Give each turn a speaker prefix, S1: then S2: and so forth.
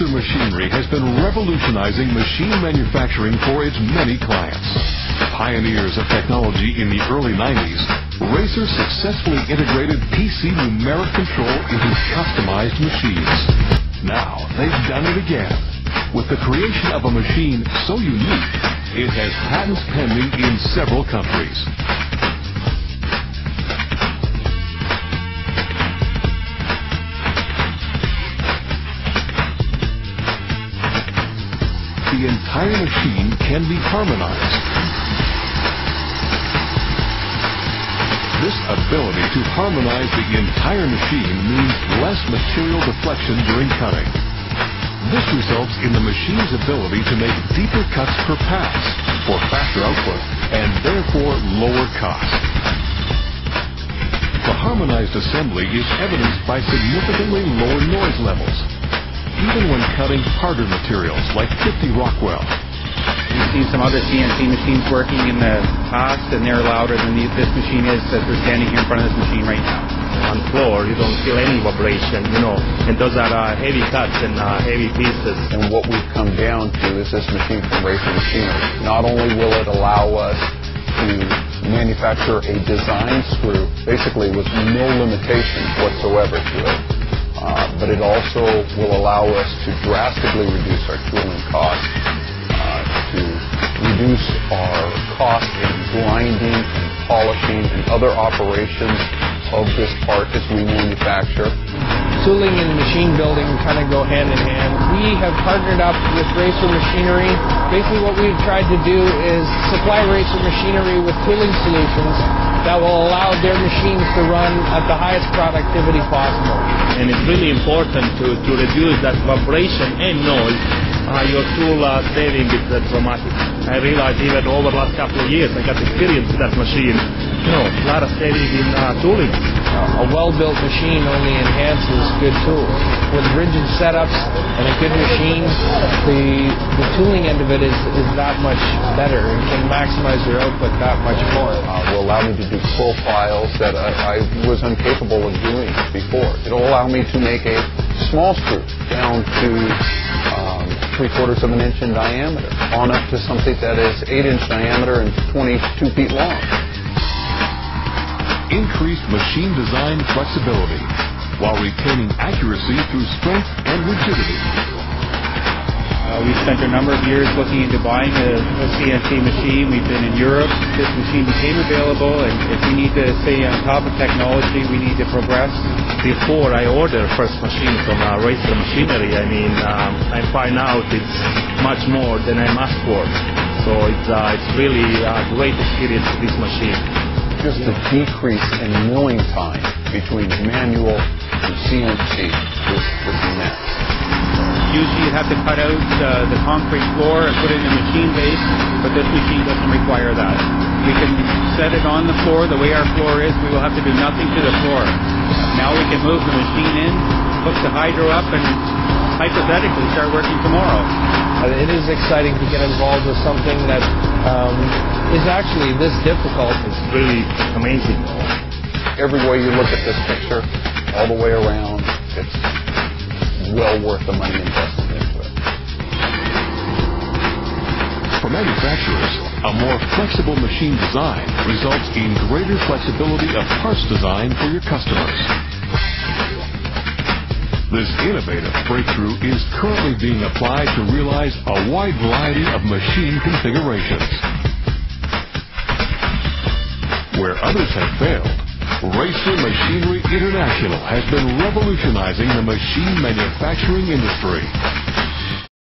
S1: RACER machinery has been revolutionizing machine manufacturing for its many clients. Pioneers of technology in the early 90s, RACER successfully integrated PC numeric control into customized machines. Now they've done it again, with the creation of a machine so unique, it has patents pending in several countries. The entire machine can be harmonized. This ability to harmonize the entire machine means less material deflection during cutting. This results in the machine's ability to make deeper cuts per pass for faster output and therefore lower cost. The harmonized assembly is evidenced by significantly lower noise levels, even when cutting harder materials like 50 Rockwell.
S2: We've seen some other CNC machines working in the past, and they're louder than this machine is as we're standing here in front of this machine right now.
S3: On the floor, you don't feel any vibration, and those are heavy cuts and heavy pieces.
S4: And what we've come down to is this machine from RACER Machinery. Not only will it allow us to manufacture a design screw, basically with no limitations whatsoever to it, but it also will allow us to drastically reduce our tooling costs, to reduce our cost in grinding and polishing and other operations of this part as we manufacture.
S5: Tooling and machine building kind of go hand in hand. We have partnered up with RACER Machinery. Basically what we've tried to do is supply RACER Machinery with tooling solutions that will allow their machines to run at the highest productivity possible.
S3: And it's really important to reduce that vibration and noise. Your tool saving is dramatic. I realized even over the last couple of years I got experience with that machine. A lot of saving in tooling.
S5: A well-built machine only enhances good tools. With rigid setups and a good machine, the tooling end of it is that much better and can maximize your output that much more.
S4: Will allow me to do profiles that I was incapable of doing before. It'll allow me to make a small screw down to 3/4 of an inch in diameter, on up to something that is 8-inch diameter and 22 feet long.
S1: Increased machine design flexibility while retaining accuracy through strength and rigidity.
S2: We've spent a number of years looking into buying a CNC machine. We've been in Europe. This machine became available, and if we need to stay on top of technology, we need to progress.
S3: Before I ordered first machine from RACER Machinery, I find out it's much more than I asked for. So it's really a great experience with this machine.
S4: Just the decrease in milling time between manual and CNC is immense.
S2: Usually you have to cut out the concrete floor and put it in a machine base, but this machine doesn't require that. We can set it on the floor the way our floor is. We will have to do nothing to the floor. Now we can move the machine in, hook the hydro up, and hypothetically start working tomorrow.
S5: It is exciting to get involved with something that is actually this difficult.
S3: It's really amazing.
S4: Every way you look at this picture, all the way around, it's well worth the money invested into it.
S1: For manufacturers, a more flexible machine design results in greater flexibility of parts design for your customers. This innovative breakthrough is currently being applied to realize a wide variety of machine configurations. Where others have failed, RACER Machinery International has been revolutionizing the machine manufacturing industry.